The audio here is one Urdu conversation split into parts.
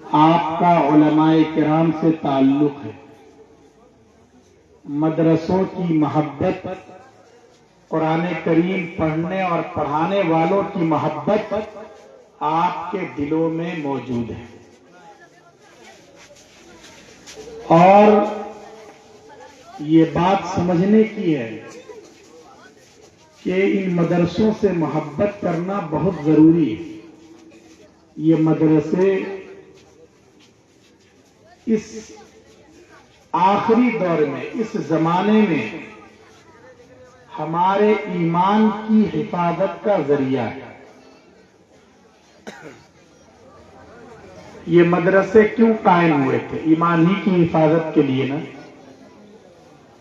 آپ کا علماء کرام سے تعلق ہے، مدرسوں کی محبت، قرآن کریم پڑھنے اور پڑھانے والوں کی محبت آپ کے دلوں میں موجود ہے، اور یہ بات سمجھنے کی ہے کہ ان مدرسوں سے محبت کرنا بہت ضروری ہے۔ یہ مدرسے اس آخری دور میں، اس زمانے میں ہمارے ایمان کی حفاظت کا ذریعہ ہے۔ یہ مدرسے کیوں قائم ہوئے تھے؟ ایمان ہی کی حفاظت کے لیے نا۔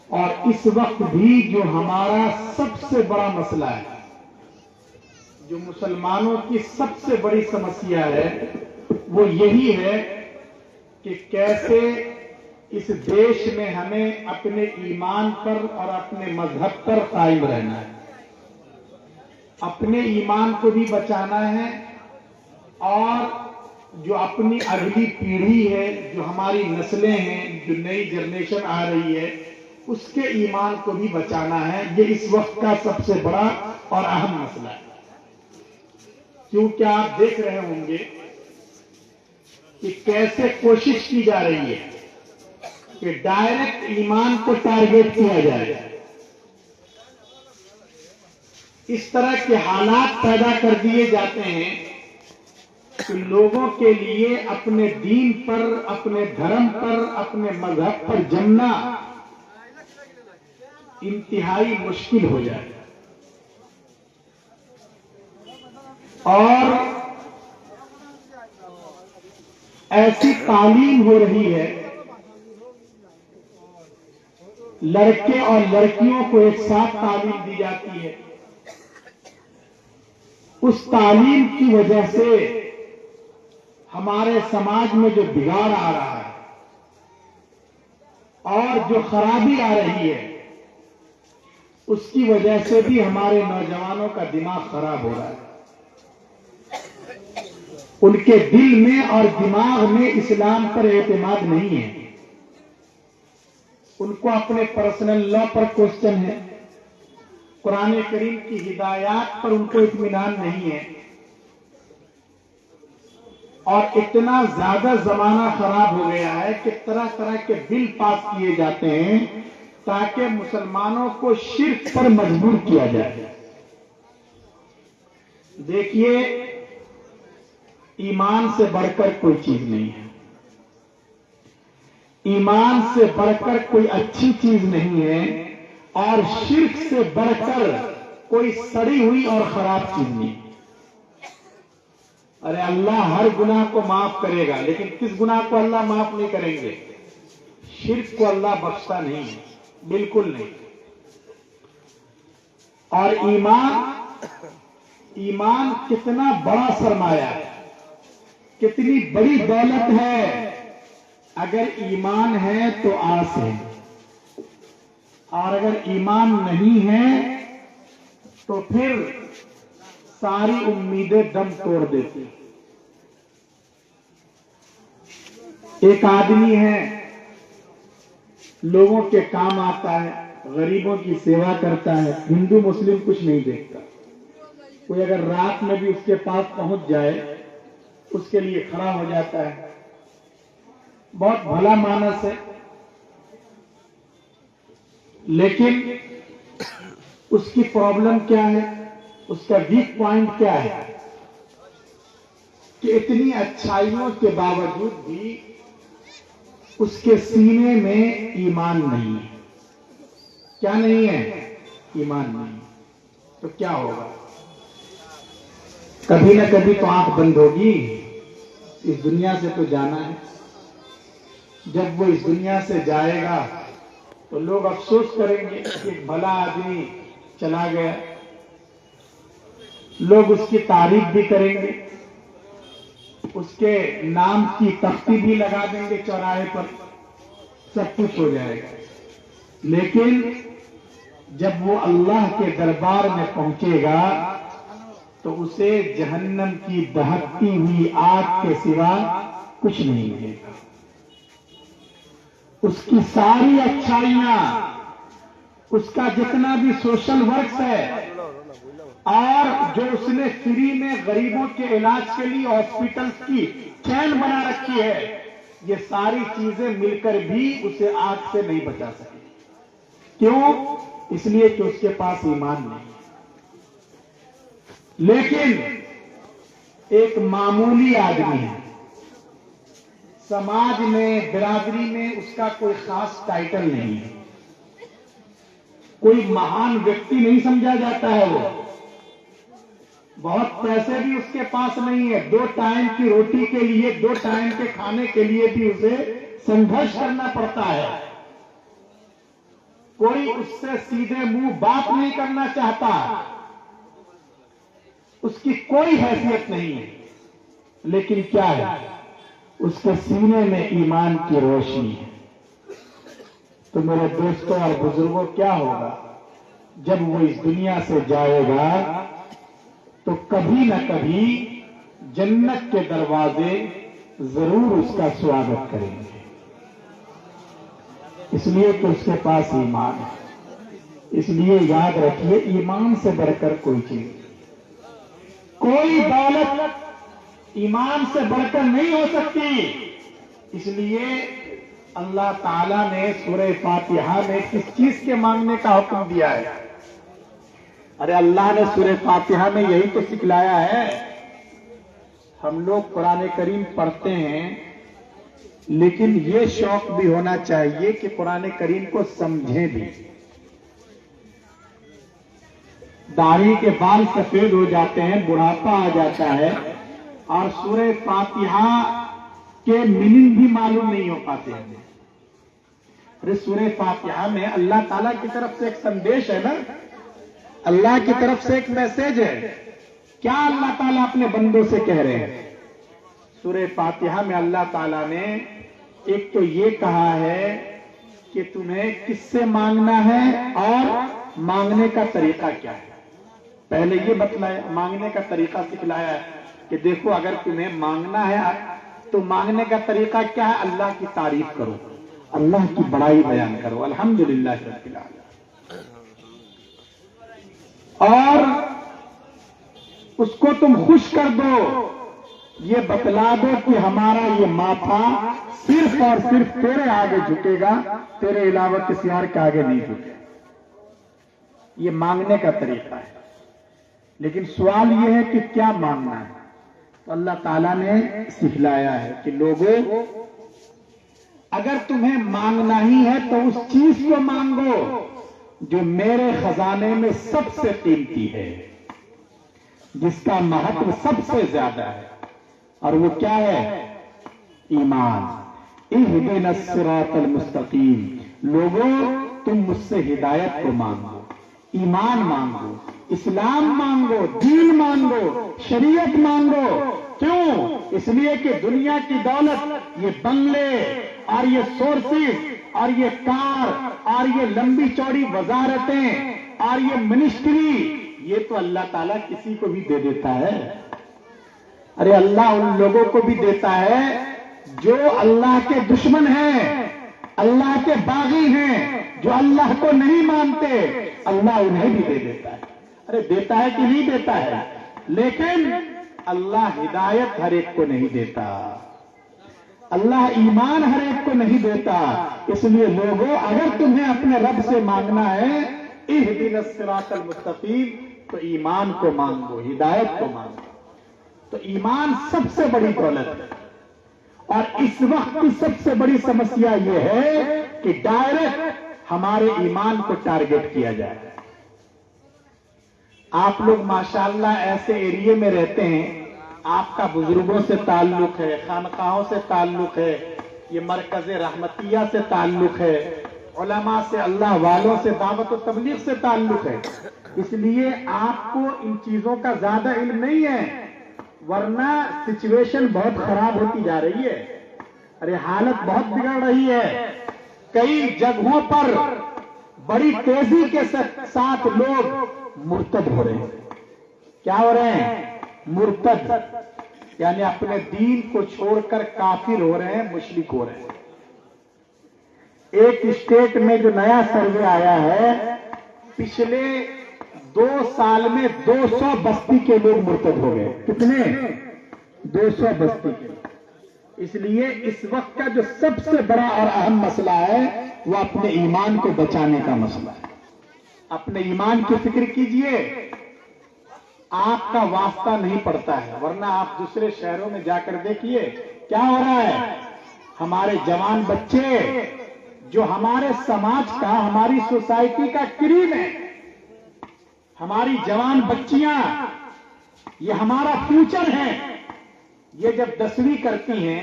اور اس وقت بھی جو ہمارا سب سے بڑا مسئلہ ہے، جو مسلمانوں کی سب سے بڑی سمسیا ہے، وہ یہی ہے کہ کیسے اس دیش میں ہمیں اپنے ایمان پر اور اپنے مذہب پر قائم رہنا ہے، اپنے ایمان کو بھی بچانا ہے، اور جو اپنی اگلی پیڑھی ہے، جو ہماری نسلیں ہیں، جو نئی جنریشن آ رہی ہے، اس کے ایمان کو بھی بچانا ہے۔ یہ اس وقت کا سب سے بڑا اور اہم مسئلہ ہے، کیونکہ آپ دیکھ رہے ہوں گے کہ کیسے کوشش کی جا رہی ہے کہ ڈائریکٹ ایمان کو ٹارگیٹ کیا جائے، اس طرح کے حالات پیدا کر دیے جاتے ہیں کہ لوگوں کے لیے اپنے دین پر، اپنے دھرم پر، اپنے مذہب پر جمنا انتہائی مشکل ہو جائے، اور ایسی تعلیم ہو رہی ہے، لڑکے اور لڑکیوں کو ایک ساتھ تعلیم دی جاتی ہے، اس تعلیم کی وجہ سے ہمارے سماج میں جو بگاڑ آ رہا ہے اور جو خرابی آ رہی ہے، اس کی وجہ سے بھی ہمارے نوجوانوں کا دماغ خراب ہو رہا ہے۔ ان کے دل میں اور دماغ میں اسلام پر اعتماد نہیں ہے، ان کو اپنے پرسنل لا پر کوشچن ہے، قرآن کریم کی ہدایات پر ان کو اطمینان نہیں ہے، اور اتنا زیادہ زمانہ خراب ہو گیا ہے کہ طرح طرح کے بل پاس کیے جاتے ہیں تاکہ مسلمانوں کو شرک پر مجبور کیا جائے۔ دیکھیے، ایمان سے بڑھ کر کوئی چیز نہیں ہے، ایمان سے بڑھ کر کوئی اچھی چیز نہیں ہے، اور شرک سے بڑھ کر کوئی سڑی ہوئی اور خراب چیز نہیں۔ ارے اللہ ہر گناہ کو معاف کرے گا، لیکن کس گناہ کو اللہ معاف نہیں کریں گے؟ شرک کو اللہ بخشتا نہیں ہے، بالکل نہیں۔ اور ایمان کتنا بڑا سرمایہ ہے، کتنی بڑی دولت ہے۔ اگر ایمان ہے تو آس ہے، اور اگر ایمان نہیں ہے تو پھر ساری امیدیں دم توڑ دیتی۔ ایک آدمی ہے، لوگوں کے کام آتا ہے، غریبوں کی سیوا کرتا ہے، ہندو مسلم کچھ نہیں دیکھتا، کوئی اگر رات میں بھی اس کے پاس پہنچ جائے اس کے لیے کھڑا ہو جاتا ہے، بہت بھلا مانس ہے، لیکن اس کی پرابلم کیا ہے، اس کا ویک پوائنٹ کیا ہے کہ اتنی اچھائیوں کے باوجود بھی اس کے سینے میں ایمان نہیں ہے۔ کیا نہیں ہے؟ ایمان نہیں۔ تو کیا ہوگا؟ کبھی نہ کبھی تو آنکھ بند ہوگی، اس دنیا سے تو جانا ہے۔ جب وہ اس دنیا سے جائے گا تو لوگ افسوس کریں گے کہ ایک بھلا آدمی چلا گیا، لوگ اس کی تعریف بھی کریں گے، اس کے نام کی تختی بھی لگا دیں گے چوراہے پر، سب کچھ ہو جائے گا۔ لیکن جب وہ اللہ کے دربار میں پہنچے گا تو اسے جہنم کی دہکتی ہوئی آگ کے سوا کچھ نہیں ملے گا. اس کی ساری اچھائیاں، اس کا جتنا بھی سوشل ورکس ہے، اور جو اس نے فری میں غریبوں کے علاج کے لیے ہاسپٹلز کی چین بنا رکھی ہے، یہ ساری چیزیں مل کر بھی اسے آگ سے نہیں بچا سکے. کیوں؟ اس لیے کہ اس کے پاس ایمان نہیں. لیکن ایک معمولی آدمی ہے، سماج میں، برادری میں اس کا کوئی خاص ٹائٹل نہیں ہے، کوئی مہان ویکتی نہیں سمجھا جاتا ہے. وہ بہت پیسے بھی اس کے پاس نہیں ہے، 2 ٹائم کی روٹی کے لیے، 2 ٹائم کے کھانے کے لیے بھی اسے سنگھرش کرنا پڑتا ہے. کوئی اس سے سیدھے منہ بات نہیں کرنا چاہتا، اس کی کوئی حیثیت نہیں ہے. لیکن کیا ہے؟ اس کے سینے میں ایمان کی روشنی ہے. تو میرے دوستوں اور بزرگوں، کیا ہوگا جب وہ اس دنیا سے جائے گا؟ تو کبھی نہ کبھی جنت کے دروازے ضرور اس کا سواگت کریں گے، اس لیے کہ اس کے پاس ایمان ہے. اس لیے یاد رکھیے، ایمان سے بڑھ کر کوئی چیز، کوئی دولت ایمان سے بڑھ کر نہیں ہو سکتی. اس لیے اللہ تعالیٰ نے سورہ فاتحہ میں کس چیز کے مانگنے کا حکم دیا ہے؟ ارے اللہ نے سورہ فاتحہ میں یہی تو سکھلایا ہے. ہم لوگ قرآن کریم پڑھتے ہیں، لیکن یہ شوق بھی ہونا چاہیے کہ قرآن کریم کو سمجھیں بھی. داڑھی کے بال سفید ہو جاتے ہیں، بڑھاپا آ جاتا ہے، اور سورہ فاتحہ کے میننگ بھی معلوم نہیں ہو پاتے ہیں. ارے سورہ فاتحہ میں اللہ تعالیٰ کی طرف سے ایک سندیش ہے نا، اللہ کی طرف سے ایک میسج ہے. کیا اللہ تعالیٰ اپنے بندوں سے کہہ رہے ہیں؟ سورہ فاتحہ میں اللہ تعالیٰ نے ایک تو یہ کہا ہے کہ تمہیں کس سے مانگنا ہے اور مانگنے کا طریقہ کیا ہے. پہلے یہ بتلایا، مانگنے کا طریقہ سکھلایا ہے کہ دیکھو اگر تمہیں مانگنا ہے تو مانگنے کا طریقہ کیا ہے؟ اللہ کی تعریف کرو، اللہ کی بڑائی بیان کرو، الحمدللہ رب العالمین، اور اس کو تم خوش کر دو. یہ بتلا دو کہ ہمارا یہ ماتھا صرف اور صرف تیرے آگے جھکے گا، تیرے علاوہ کسی اور کے آگے نہیں جھکے. یہ مانگنے کا طریقہ ہے. لیکن سوال یہ ہے کہ کیا مانگنا ہے؟ تو اللہ تعالیٰ نے سکھلایا ہے کہ لوگوں، اگر تمہیں مانگنا ہی ہے تو اس چیز کو مانگو جو میرے خزانے میں سب سے قیمتی ہے، جس کا مہتو سب سے زیادہ ہے. اور وہ کیا ہے؟ ایمان. اہدنا الصراط المستقیم. لوگوں، تم مجھ سے ہدایت کو مانگو، ایمان مانگو، اسلام مانگو، دین مانگو، شریعت مانگو. کیوں؟ اس لیے کہ دنیا کی دولت، یہ بنگلے اور یہ سورسز اور یہ کار اور یہ لمبی چوڑی وزارتیں اور یہ منسٹری، یہ تو اللہ تعالیٰ کسی کو بھی دے دیتا ہے. ارے اللہ ان لوگوں کو بھی دیتا ہے جو اللہ کے دشمن ہیں، اللہ کے باغی ہیں، جو اللہ کو نہیں مانتے، اللہ انہیں بھی دے دیتا ہے. ارے دیتا ہے کہ نہیں دیتا ہے؟ لیکن اللہ ہدایت ہر ایک کو نہیں دیتا، اللہ ایمان ہر ایک کو نہیں دیتا. اس لیے لوگوں، اگر تمہیں اپنے رب سے مانگنا ہے اہدنا الصراط المستقیم، تو ایمان کو مانگو، ہدایت کو مانگو. تو ایمان سب سے بڑی دولت ہے. اور اس وقت کی سب سے بڑی سمسیا یہ ہے کہ ڈائریکٹ ہمارے ایمان کو ٹارگٹ کیا جائے. آپ لوگ ماشاءاللہ ایسے ایریے میں رہتے ہیں، آپ کا بزرگوں سے تعلق ہے، خانقاہوں سے تعلق ہے، یہ مرکز رحمتیہ سے تعلق ہے، علماء سے، اللہ والوں سے، دعوت و تبلیغ سے تعلق ہے. اس لیے آپ کو ان چیزوں کا زیادہ علم نہیں ہے، ورنہ سچویشن بہت خراب ہوتی جا رہی ہے. ارے حالت بہت بگڑ رہی ہے. کئی جگہوں پر بڑی تیزی کے ساتھ لوگ مرتد ہو رہے ہیں. کیا ہو رہے ہیں؟ مرتد. یعنی اپنے دین کو چھوڑ کر کافر ہو رہے ہیں، مشرک ہو رہے ہیں۔ ایک اسٹیٹ میں جو نیا سروے آیا ہے، پچھلے 2 سال میں 200 بستی کے لوگ مرتد ہو گئے۔ کتنے؟ 200 بستی کے۔ اس لیے اس وقت کا جو سب سے بڑا اور اہم مسئلہ ہے وہ اپنے ایمان کو بچانے کا مسئلہ ہے۔ اپنے ایمان کی فکر کیجئے، آپ کا واسطہ نہیں پڑتا ہے، ورنہ آپ دوسرے شہروں میں جا کر دیکھیے کیا ہو رہا ہے۔ ہمارے جوان بچے جو ہمارے سماج کا، ہماری سوسائٹی کا کریم ہے، ہماری جوان بچیاں یہ ہمارا فیوچر ہے، یہ جب 10ویں کرتی ہیں،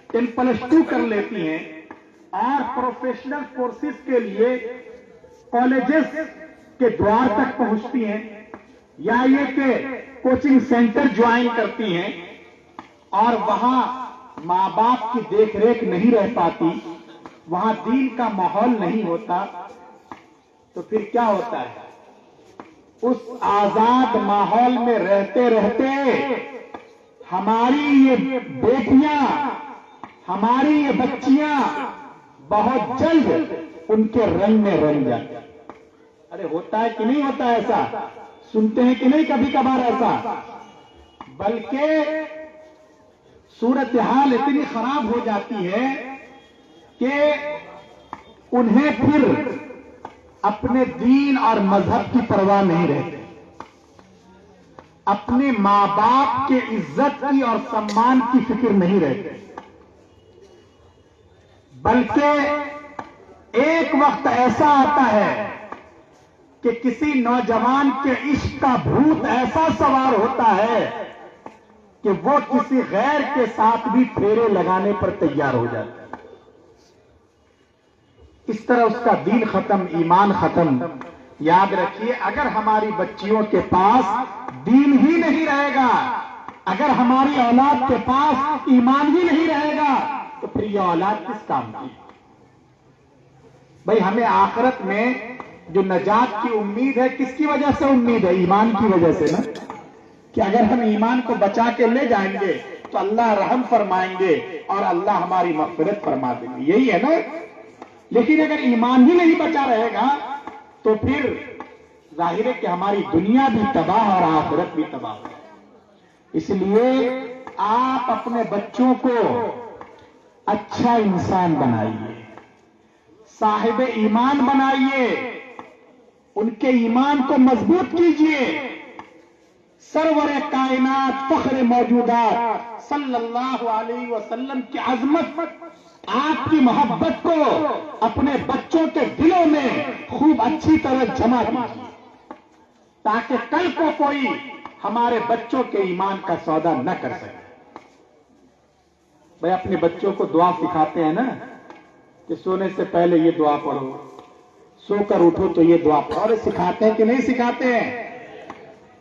10+2 کر لیتی ہیں اور پروفیشنل کورسز کے لیے کالجز کے دوار تک پہنچتی ہیں، یا یہ کہ کوچنگ سینٹر جوائن کرتی ہیں اور وہاں ماں باپ کی دیکھ ریکھ نہیں رہ پاتی، وہاں دین کا ماحول نہیں ہوتا، تو پھر کیا ہوتا ہے؟ اس آزاد ماحول میں رہتے رہتے ہماری یہ بیٹیاں، ہماری یہ بچیاں بہت جلد ان کے رنگ میں رنگ جاتی ہیں۔ ارے ہوتا ہے کہ نہیں ہوتا ایسا؟ سنتے ہیں کہ نہیں کبھی کبھار ایسا؟ بلکہ صورتحال اتنی خراب ہو جاتی ہے کہ انہیں پھر اپنے دین اور مذہب کی پرواہ نہیں رہتی، اپنے ماں باپ کے عزت کی اور سمان کی فکر نہیں رہتی، بلکہ ایک وقت ایسا آتا ہے کہ کسی نوجوان کے عشق کا بھوت ایسا سوار ہوتا ہے کہ وہ کسی غیر کے ساتھ بھی پھیرے لگانے پر تیار ہو جاتا ہے۔ اس طرح اس کا دین ختم، ایمان ختم۔ یاد رکھیے، اگر ہماری بچیوں کے پاس دین ہی نہیں رہے گا، اگر ہماری اولاد کے پاس ایمان ہی نہیں رہے گا، تو پھر یہ اولاد کس کام کی؟ بھئی ہمیں آخرت میں جو نجات کی امید ہے، کس کی وجہ سے امید ہے؟ ایمان کی وجہ سے نا، کہ اگر ہم ایمان کو بچا کے لے جائیں گے تو اللہ رحم فرمائیں گے اور اللہ ہماری مغفرت فرما دیں گے، یہی ہے نا۔ لیکن اگر ایمان ہی نہیں بچا رہے گا تو پھر ظاہر ہے کہ ہماری دنیا بھی تباہ اور آخرت بھی تباہ ہے۔ اس لیے آپ اپنے بچوں کو اچھا انسان بنائیے، صاحب ایمان بنائیے، ان کے ایمان کو مضبوط کیجیے۔ سرور کائنات، فخر موجودات صلی اللہ علیہ وسلم کی عظمت، آپ کی محبت کو اپنے بچوں کے دلوں میں خوب اچھی طرح جمع کیجیے، تاکہ کل کو کوئی ہمارے بچوں کے ایمان کا سودا نہ کر سکے۔ بھائی اپنے بچوں کو دعا سکھاتے ہیں نا کہ سونے سے پہلے یہ دعا پڑھو، سو کر اٹھو تو یہ دعا پڑھو۔ اور سکھاتے ہیں کہ نہیں سکھاتے ہیں؟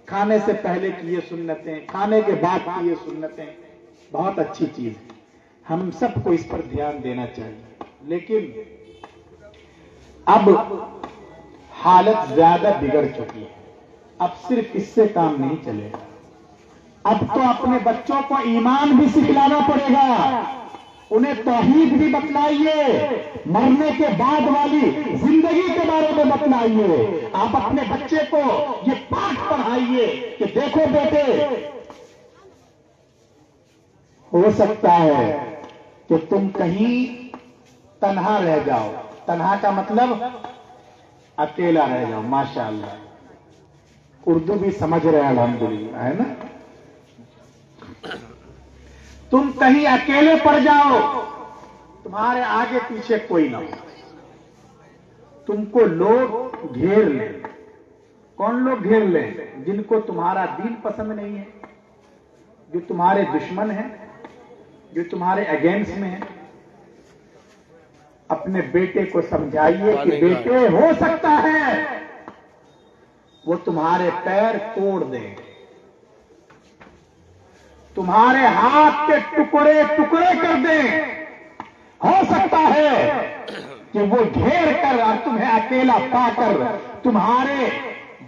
کھانے سے پہلے کی یہ سنتیں، کھانے کے بعد کی یہ سنتیں، بہت اچھی چیز ہے، ہم سب کو اس پر دھیان دینا چاہیے۔ لیکن اب حالت زیادہ بگڑ چکی ہے، اب صرف اس سے کام نہیں چلے گا، اب تو اپنے بچوں کو ایمان بھی سکھلانا پڑے گا، انہیں توحید بھی بتلائیے، مرنے کے بعد والی زندگی کے بارے میں بتلائیے۔ آپ اپنے بچے کو یہ پاٹھ پڑھائیے کہ دیکھو بیٹے، ہو سکتا ہے کہ تم کہیں تنہا رہ جاؤ، تنہا کا مطلب اکیلا رہ جاؤ۔ ماشاءاللہ اردو بھی سمجھ رہے ہیں الحمدللہ، ہے نا؟ تم کہیں اکیلے پڑ جاؤ، تمہارے آگے پیچھے کوئی نہ ہو، تم کو لوگ گھیر لیں۔ کون لوگ گھیر لیں؟ جن کو تمہارا دین پسند نہیں ہے، جو تمہارے دشمن ہیں، جو تمہارے اگینسٹ میں ہیں۔ اپنے بیٹے کو سمجھائیے کہ بیٹے، ہو سکتا ہے وہ تمہارے پیر توڑ دیں، تمہارے ہاتھ کے ٹکڑے ٹکڑے کر دیں، ہو سکتا ہے کہ وہ گھیر کر اور تمہیں اکیلا پا کر تمہارے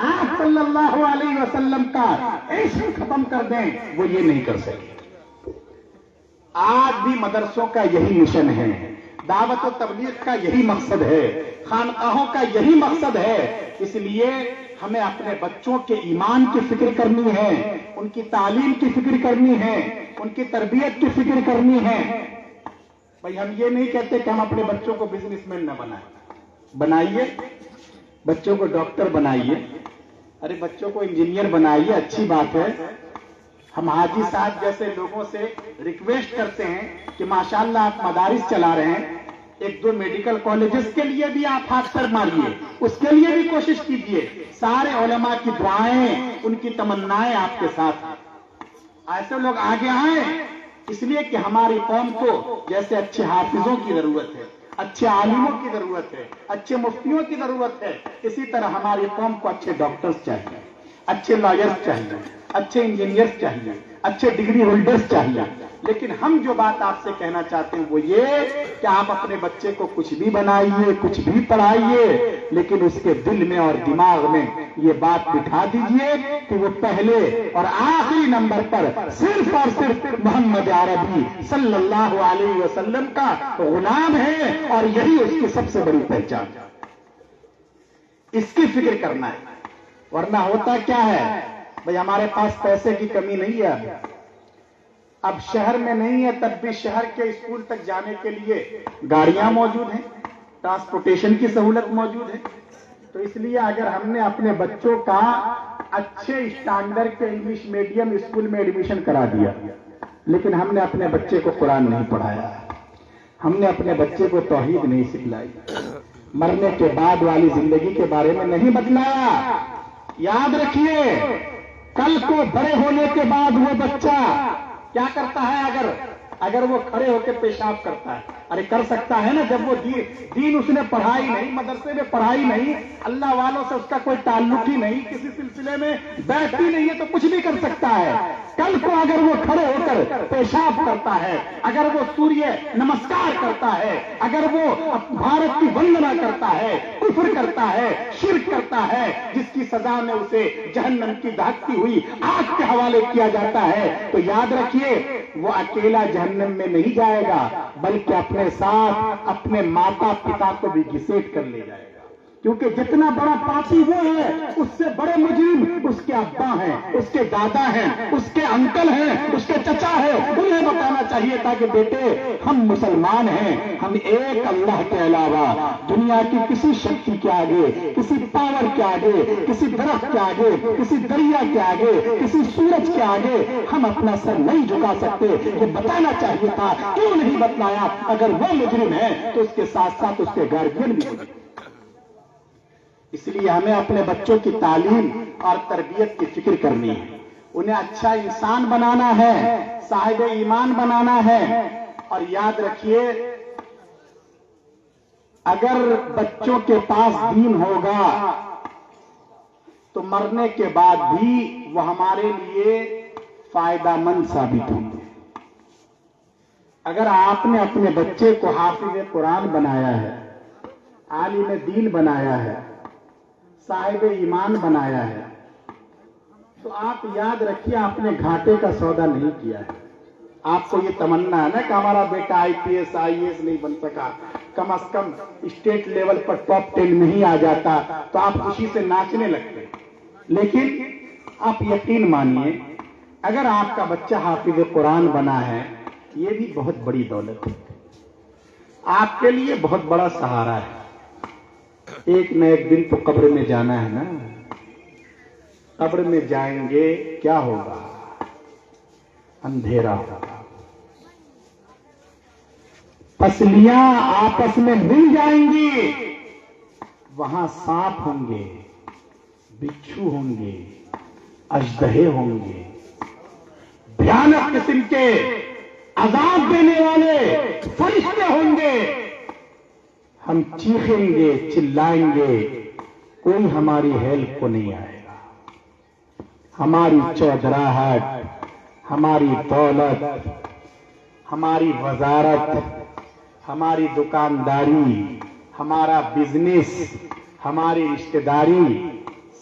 آپ صلی اللہ علیہ وسلم کا عشق ختم کر دیں، وہ یہ نہیں کر سکے۔ آج بھی مدرسوں کا یہی مشن ہے، دعوت و تبلیغ کا یہی مقصد ہے، خانقاہوں کا یہی مقصد ہے۔ اس لیے ہمیں اپنے بچوں کے ایمان کی فکر کرنی ہے، ان کی تعلیم کی فکر کرنی ہے، ان کی تربیت کی فکر کرنی ہے۔ بھائی ہم یہ نہیں کہتے کہ ہم اپنے بچوں کو بزنس مین نہ بنائیے، بچوں کو ڈاکٹر بنائیے، ارے بچوں کو انجینئر بنائیے، اچھی بات ہے۔ ہم حاجی صاحب جیسے لوگوں سے ریکویسٹ کرتے ہیں کہ ماشاءاللہ آپ مدارس چلا رہے ہیں، ایک دو میڈیکل کالجز کے لیے بھی آپ ہاتھ سر ماریے، اس کے لیے بھی کوشش کیجیے۔ سارے علماء کی دعائیں، ان کی تمنائیں آپ کے ساتھ ہیں۔ ایسے لوگ آگے آئیں، اس لیے کہ ہماری قوم کو جیسے اچھے حافظوں کی ضرورت ہے، اچھے عالموں کی ضرورت ہے، اچھے مفتیوں کی ضرورت ہے، اسی طرح ہماری قوم کو اچھے ڈاکٹرز چاہیے، اچھے لائرز چاہیے، اچھے انجینئرز چاہیے، اچھے ڈگری ہولڈرز چاہیے۔ لیکن ہم جو بات آپ سے کہنا چاہتے ہیں وہ یہ کہ آپ اپنے بچے کو کچھ بھی بنائیے، کچھ بھی پڑھائیے، لیکن اس کے دل میں اور دماغ میں یہ بات بٹھا دیجئے کہ وہ پہلے اور آخری نمبر پر صرف اور صرف محمد عربی صلی اللہ علیہ وسلم کا غلام ہے، اور یہی اس کی سب سے بڑی پہچان ہے۔ اس کی فکر کرنا ہے، ورنہ ہوتا کیا ہے بھئی ہمارے پاس پیسے کی کمی نہیں ہے، اب شہر میں نہیں ہے، تب بھی شہر کے اسکول تک جانے کے لیے گاڑیاں موجود ہیں، ٹرانسپورٹیشن کی سہولت موجود ہے۔ تو اس لیے اگر ہم نے اپنے بچوں کا اچھے اسٹینڈرڈ کے انگلش میڈیم اسکول میں ایڈمیشن کرا دیا، لیکن ہم نے اپنے بچے کو قرآن نہیں پڑھایا، ہم نے اپنے بچے کو توحید نہیں سکھلائی، مرنے کے بعد والی زندگی کے بارے میں نہیں بتلایا، یاد رکھیے کل کو بڑے ہونے کے بعد وہ بچہ کیا کرتا ہے؟ اگر وہ کھڑے ہو کے پیشاب کرتا ہے، ارے کر سکتا ہے نا، جب وہ دین اس نے پڑھائی نہیں، مدرسے میں پڑھائی نہیں، اللہ والوں سے اس کا کوئی تعلق ہی نہیں، کسی سلسلے میں بیٹھتی نہیں ہے، تو کچھ بھی کر سکتا ہے۔ کل کو اگر وہ کھڑے ہو کر پیشاب کرتا ہے، اگر وہ سوریہ نمسکار کرتا ہے، اگر وہ بھارت کی وندنا کرتا ہے، کفر کرتا ہے، شرک کرتا ہے، جس کی سزا میں اسے جہنم کی دہکتی ہوئی آگ کے حوالے کیا جاتا ہے، تو یاد رکھیے وہ اکیلا جہنم میں نہیں جائے گا، بلکہ اپنے ساتھ اپنے ماتا پتا کو بھی گھسیٹ کر لے جائے گا، کیونکہ جتنا بڑا پاپی وہ ہے اس سے بڑے مجرم اس کے ابا ہیں، اس کے دادا ہیں، اس کے انکل ہیں، اس کے چچا ہیں۔ انہیں بتانا چاہیے تھا کہ بیٹے ہم مسلمان ہیں، ہم ایک اللہ کے علاوہ دنیا کی کسی شکتی کے آگے، کسی پاور کے آگے، کسی درخت کے آگے، کسی دریا کے آگے، کسی سورج کے آگے ہم اپنا سر نہیں جھکا سکتے۔ یہ بتانا چاہیے تھا، کیوں نہیں بتلایا؟ اگر وہ مجرم ہے تو اس کے ساتھ ساتھ اس کے گارڈین بھی مجرم۔ اس لیے ہمیں اپنے بچوں کی تعلیم اور تربیت کی فکر کرنی ہے، انہیں اچھا انسان بنانا ہے، صاحب ایمان بنانا ہے۔ اور یاد رکھیے اگر بچوں کے پاس دین ہوگا تو مرنے کے بعد بھی وہ ہمارے لیے فائدہ مند ثابت ہوں گے۔ اگر آپ نے اپنے بچے کو حافظ قرآن بنایا ہے، عالم دین بنایا ہے، صاحب ایمان بنایا ہے، تو آپ یاد رکھیے آپ نے گھاٹے کا سودا نہیں کیا ہے۔ آپ کو یہ تمنا ہے نا کہ ہمارا بیٹا آئی پی ایس آئی ایس نہیں بن سکا، کم از کم اسٹیٹ لیول پر ٹاپ 10 نہیں آ جاتا، تو آپ خوشی سے ناچنے لگتے۔ لیکن آپ یقین مانیے اگر آپ کا بچہ حافظ قرآن بنا ہے، یہ بھی بہت بڑی دولت ہے، آپ کے لیے بہت بڑا سہارا ہے۔ ایک نہ ایک دن تو قبر میں جانا ہے نا، قبر میں جائیں گے کیا ہوگا؟ اندھیرا ہوگا، پسلیاں آپس میں مل جائیں گی، وہاں سانپ ہوں گے، بچھو ہوں گے، اژدہے ہوں گے، بھیانک قسم کے عذاب دینے والے فرشتے ہوں گے۔ ہم چیخیں گے، چلائیں گے، کوئی ہماری ہیلپ کو نہیں آئے گا۔ ہماری چودراہٹ، ہماری دولت، ہماری وزارت، ہماری دکانداری، ہمارا بزنس، ہماری رشتہ داری،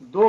2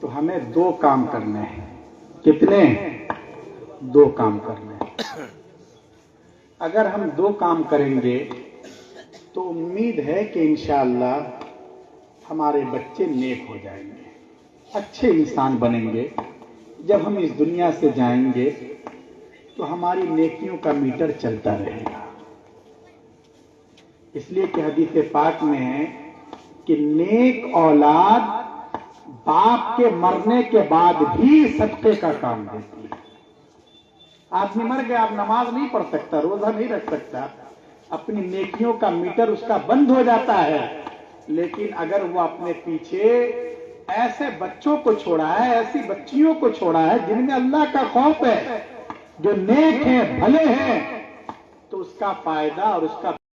تو ہمیں 2 کام کرنے ہیں. کتنے؟ 2 کام کرنے ہیں. اگر ہم 2 کام کریں گے تو امید ہے کہ انشاءاللہ ہمارے بچے نیک ہو جائیں گے، اچھے انسان بنیں گے. جب ہم اس دنیا سے جائیں گے تو ہماری نیکیوں کا میٹر چلتا رہے گا. اس لیے کہ حدیث پاک میں ہے کہ نیک اولاد باپ کے مرنے کے بعد بھی صدقے کا کام دیتی ہے. آدمی مر گیا، اب نماز نہیں پڑھ سکتا، روزہ نہیں رکھ سکتا، اپنی نیکیوں کا میٹر اس کا بند ہو جاتا ہے. لیکن اگر وہ اپنے پیچھے ایسے بچوں کو چھوڑا ہے، ایسی بچیوں کو چھوڑا ہے جن میں اللہ کا خوف ہے، جو نیک ہیں، بھلے ہیں، تو اس کا فائدہ اور اس کا